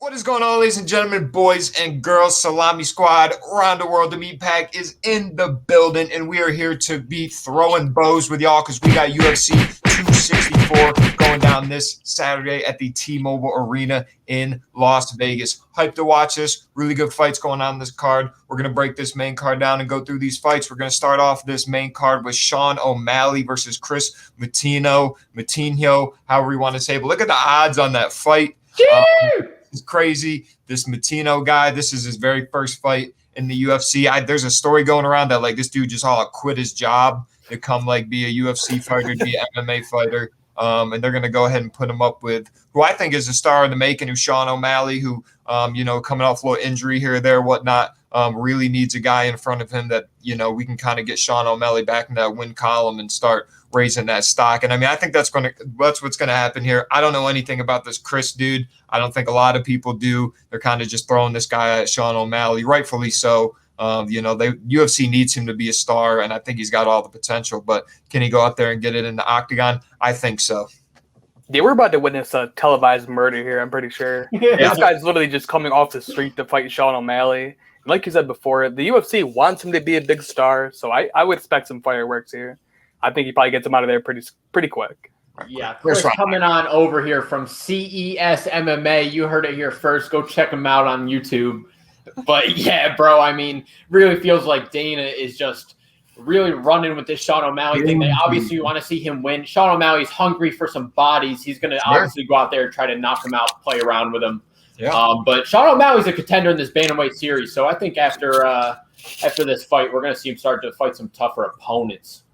What is going on, ladies and gentlemen, boys and girls? Salami squad around the world. The meat pack is in the building, and we are here to be throwing bows with y'all because we got UFC 264 going down this Saturday at the T-Mobile Arena in Las Vegas. Hyped to watch this. Really good fights going on this card. We're going to break this main card down and go through these fights. We're going to start off this main card with Sean OMalley versus Chris Mattino, however you want to say it. But look at the odds on that fight. It's crazy. This Mattino guy, this is his very first fight in the UFC. There's a story going around that like this dude just quit his job to come like be a UFC fighter, be an MMA fighter. And they're going to go ahead and put him up with who I think is a star in the making, who's Sean OMalley, who, coming off a little injury here or there, whatnot, really needs a guy in front of him that, we can kind of get Sean OMalley back in that win column and start raising that stock. And I mean, I think that's what's going to happen here. I don't know anything about this Chris dude. I don't think a lot of people do. They're kind of just throwing this guy at Sean OMalley, rightfully so. UFC needs him to be a star, and I think he's got all the potential. But can he go out there and get it in the octagon? I think so. Yeah, we're about to witness a televised murder here, I'm pretty sure. Yeah. This guy's literally just coming off the street to fight Sean OMalley. Like you said before, the UFC wants him to be a big star, so I would expect some fireworks here. I think he probably gets him out of there pretty quick. Yeah, Chris coming on over here from CES MMA. You heard it here first. Go check him out on YouTube. But yeah, bro, I mean, really feels like Dana is just really running with this Sean OMalley thing. They obviously want to see him win. Sean O'Malley's hungry for some bodies. He's going to obviously go out there and try to knock him out, play around with him. Yeah. But Sean O'Malley's a contender in this bantamweight series. So I think after this fight, we're going to see him start to fight some tougher opponents.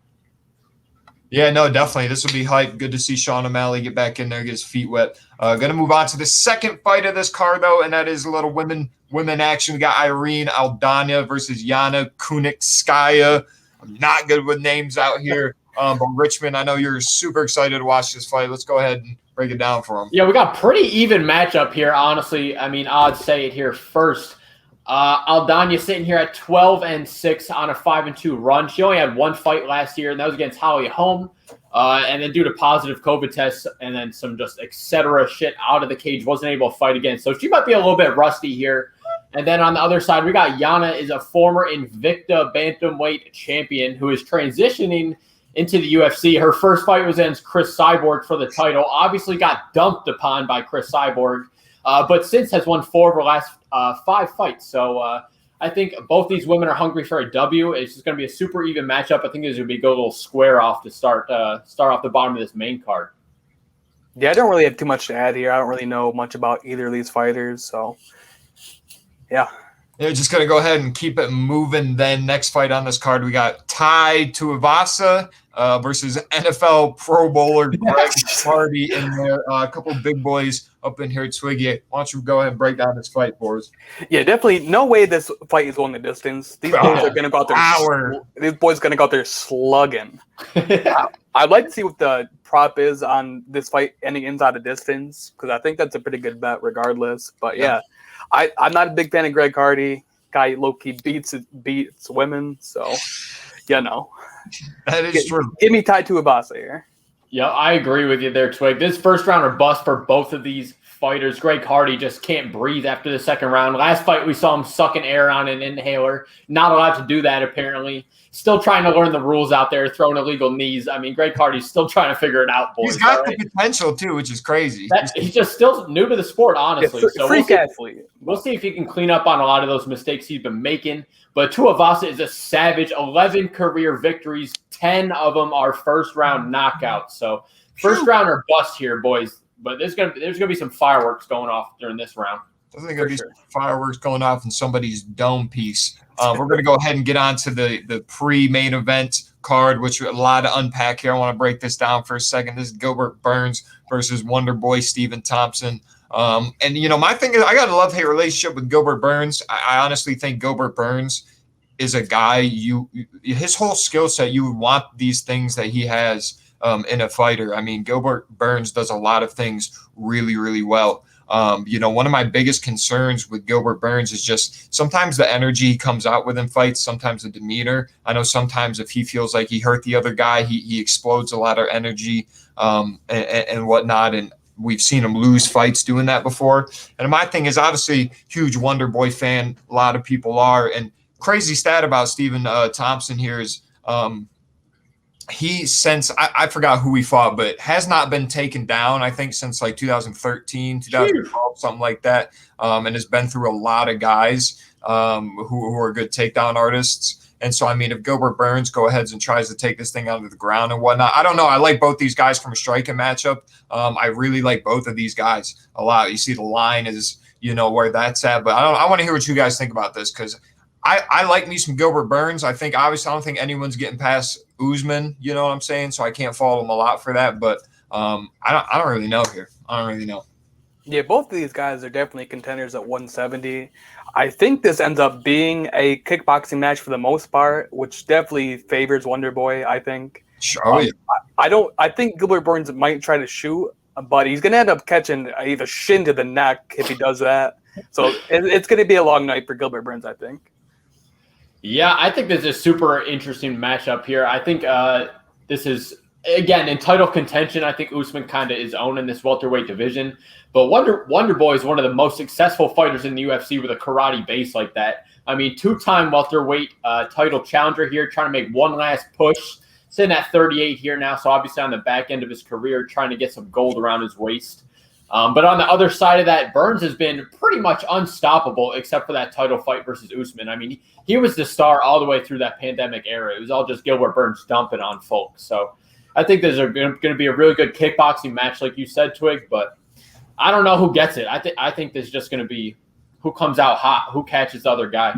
Yeah, no, definitely. This will be hype. Good to see Sean OMalley get back in there, get his feet wet. Going to move on to the second fight of this card, though, and that is a little women action. We got Irene Aldanya versus Yana Kunitskaya. I'm not good with names out here. But Richman, I know you're super excited to watch this fight. Let's go ahead and break it down for him. Yeah, we got pretty even matchup here, honestly. I mean, odds say it here first. Aldanya sitting here at 12-6 on a 5-2 run. She only had one fight last year, and that was against Holly Holm. And then due to positive COVID tests and then some just etc. shit out of the cage, wasn't able to fight again. So she might be a little bit rusty here. And then on the other side, we got Yana, is a former Invicta bantamweight champion who is transitioning into the UFC. Her first fight was against Chris Cyborg for the title. Obviously got dumped upon by Chris Cyborg, but since has won 4 of her last 5 fights. So I think both these women are hungry for a W. It's just going to be a super even matchup. I think it's going to go a little square off to start off the bottom of this main card. Yeah, I don't really have too much to add here. I don't really know much about either of these fighters. So, yeah. They're just going to go ahead and keep it moving. Then next fight on this card, we got Tuivasa versus NFL Pro Bowler Greg Hardy in there. A couple of big boys up in here. Twigg, why don't you go ahead and break down this fight for us? Yeah, definitely. No way this fight is going the distance. These boys are going to go out there. These boys going to go out there slugging. I'd like to see what the prop is on this fight ending inside of distance because I think that's a pretty good bet regardless. But yeah. I'm not a big fan of Greg Hardy. Guy low-key beats women, so that is true. Give me tied to Tuivasa here. Yeah, I agree with you there, Twig. This first round or bust for both of these fighters. Greg Hardy just can't breathe after the second round. Last fight, we saw him sucking air on an inhaler. Not allowed to do that, apparently. Still trying to learn the rules out there, throwing illegal knees. I mean, Greg Hardy's still trying to figure it out, boys. He's got the potential, too, which is crazy. He's just still new to the sport, honestly. So freak athlete. We'll see if he can clean up on a lot of those mistakes he's been making. But Tuivasa is a savage. 11 career victories. 10 of them are first-round knockouts. So first round or bust here, boys. But there's gonna be some fireworks going off during this round. There's going to be some fireworks going off in somebody's dome piece. We're going to go ahead and get on to the pre-main event card, which a lot to unpack here. I want to break this down for a second. This is Gilbert Burns versus Wonder Boy Stephen Thompson. And, my thing is I got a love-hate relationship with Gilbert Burns. I honestly think Gilbert Burns is a guy his whole skill set, you would want these things that he has in a fighter. I mean, Gilbert Burns does a lot of things really, really well. One of my biggest concerns with Gilbert Burns is just sometimes the energy he comes out with in fights, sometimes the demeanor. I know sometimes if he feels like he hurt the other guy, he explodes a lot of energy and whatnot. And we've seen him lose fights doing that before. And my thing is, obviously, huge Wonder Boy fan. A lot of people are. And crazy stat about Stephen Thompson here is he, since I forgot who he fought, but has not been taken down, I think, since like 2013, 2012, something like that, and has been through a lot of guys who are good takedown artists. And so, I mean, if Gilbert Burns go ahead and tries to take this thing out of the ground and whatnot, I don't know. I like both these guys from a striking matchup. I really like both of these guys a lot. You see the line is, where that's at. But I want to hear what you guys think about this, because I like me some Gilbert Burns. I think, obviously, I don't think anyone's getting past Usman, you know what I'm saying? So I can't follow him a lot for that. But I don't really know here. I don't really know. Yeah, both of these guys are definitely contenders at 170. I think this ends up being a kickboxing match for the most part, which definitely favors Wonder Boy, I think. Sure. I think Gilbert Burns might try to shoot, but he's going to end up catching either shin to the neck if he does that. So it's going to be a long night for Gilbert Burns, I think. Yeah, I think this is a super interesting matchup here. I think this is, again, in title contention. I think Usman kind of is owning this welterweight division. But Wonder Boy is one of the most successful fighters in the UFC with a karate base like that. I mean, 2-time welterweight title challenger here, trying to make one last push. Sitting at 38 here now, so obviously on the back end of his career, trying to get some gold around his waist. But on the other side of that, Burns has been pretty much unstoppable except for that title fight versus Usman. I mean, he was the star all the way through that pandemic era. It was all just Gilbert Burns dumping on folks. So I think there's going to be a really good kickboxing match, like you said, Twig, but I don't know who gets it. I think there's just going to be who comes out hot, who catches the other guy.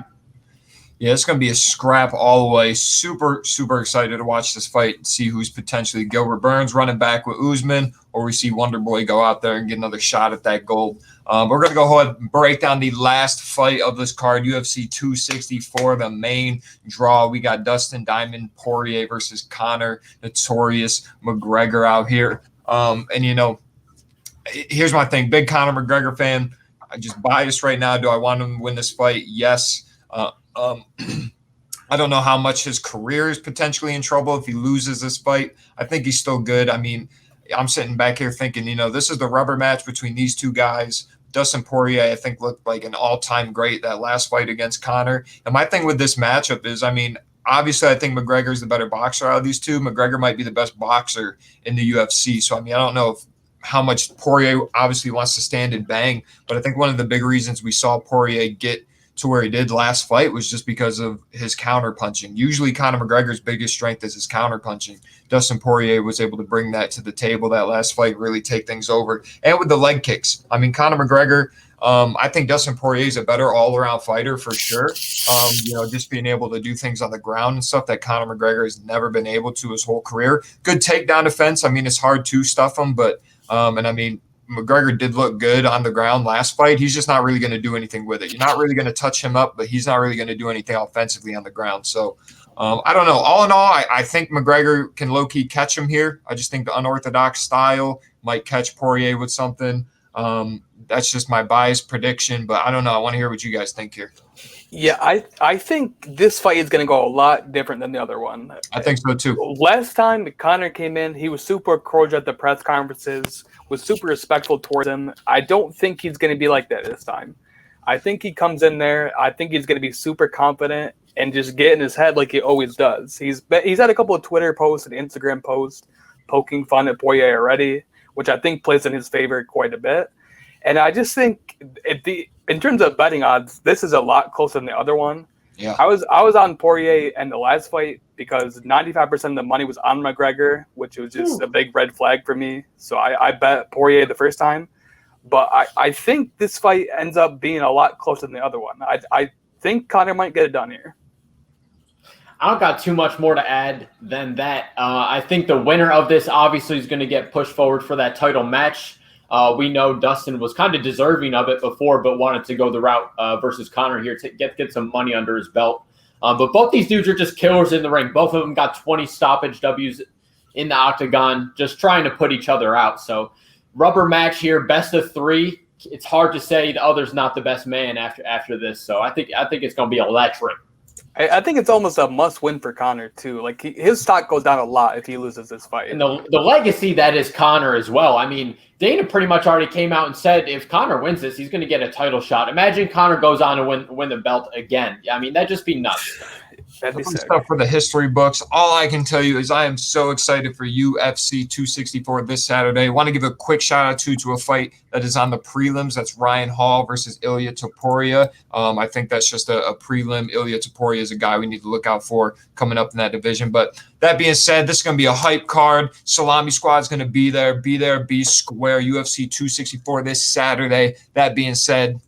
Yeah, it's going to be a scrap all the way. Super, super excited to watch this fight and see who's potentially Gilbert Burns running back with Usman, or we see Wonder Boy go out there and get another shot at that gold. We're going to go ahead and break down the last fight of this card, UFC 264, the main draw. We got Dustin Diamond Poirier versus Conor, notorious McGregor out here. And, here's my thing. Big Conor McGregor fan. I'm just biased right now. Do I want him to win this fight? Yes. I don't know how much his career is potentially in trouble if he loses this fight. I think he's still good. I mean, I'm sitting back here thinking, this is the rubber match between these two guys. Dustin Poirier, I think, looked like an all-time great that last fight against Conor. And my thing with this matchup is, I mean, obviously, I think McGregor is the better boxer out of these two. McGregor might be the best boxer in the UFC. So, I mean, I don't know how much Poirier obviously wants to stand and bang, but I think one of the big reasons we saw Poirier get to where he did last fight was just because of his counter punching. Usually Conor McGregor's biggest strength is his counter punching. Dustin Poirier was able to bring that to the table that last fight, really take things over. And with the leg kicks. I mean, Conor McGregor, I think Dustin Poirier is a better all-around fighter for sure. Just being able to do things on the ground and stuff that Conor McGregor has never been able to his whole career. Good takedown defense. I mean, it's hard to stuff him, but McGregor did look good on the ground last fight. He's just not really going to do anything with it. You're not really going to touch him up, but he's not really going to do anything offensively on the ground. So I don't know. All in all, I think McGregor can low-key catch him here. I just think the unorthodox style might catch Poirier with something. That's just my biased prediction, but I don't know. I want to hear what you guys think here. Yeah, I think this fight is going to go a lot different than the other one. I think so too. Last time Conor came in, he was super cordial at the press conferences, was super respectful towards him. I don't think he's going to be like that this time. I think he comes in there. I think he's going to be super confident and just get in his head like he always does. He's had a couple of Twitter posts and Instagram posts poking fun at Poirier already, which I think plays in his favor quite a bit. And I just think in terms of betting odds, this is a lot closer than the other one. Yeah, I was on Poirier in the last fight because 95% of the money was on McGregor, which was just a big red flag for me. So I bet Poirier the first time. But I think this fight ends up being a lot closer than the other one. I think Conor might get it done here. I don't got too much more to add than that. I think the winner of this obviously is going to get pushed forward for that title match. We know Dustin was kind of deserving of it before, but wanted to go the route versus Conor here to get some money under his belt. But both these dudes are just killers in the ring. Both of them got 20 stoppage Ws in the octagon, just trying to put each other out. So rubber match here, best of three. It's hard to say the other's not the best man after this. So I think it's going to be electric. I think it's almost a must-win for Conor too. Like his stock goes down a lot if he loses this fight. And the legacy that is Conor as well. I mean, Dana pretty much already came out and said if Conor wins this, he's going to get a title shot. Imagine Conor goes on to win the belt again. I mean, that'd just be nuts. That'd be stuff for the history books. All I can tell you is I am so excited for UFC 264 this Saturday. I want to give a quick shout out to a fight that is on the prelims. That's Ryan Hall versus Ilia Topuria. I think that's just a prelim. Ilia Topuria is a guy we need to look out for coming up in that division. But that being said, this is going to be a hype card. Salami Squad is going to be there, be square. UFC 264 this Saturday. That being said,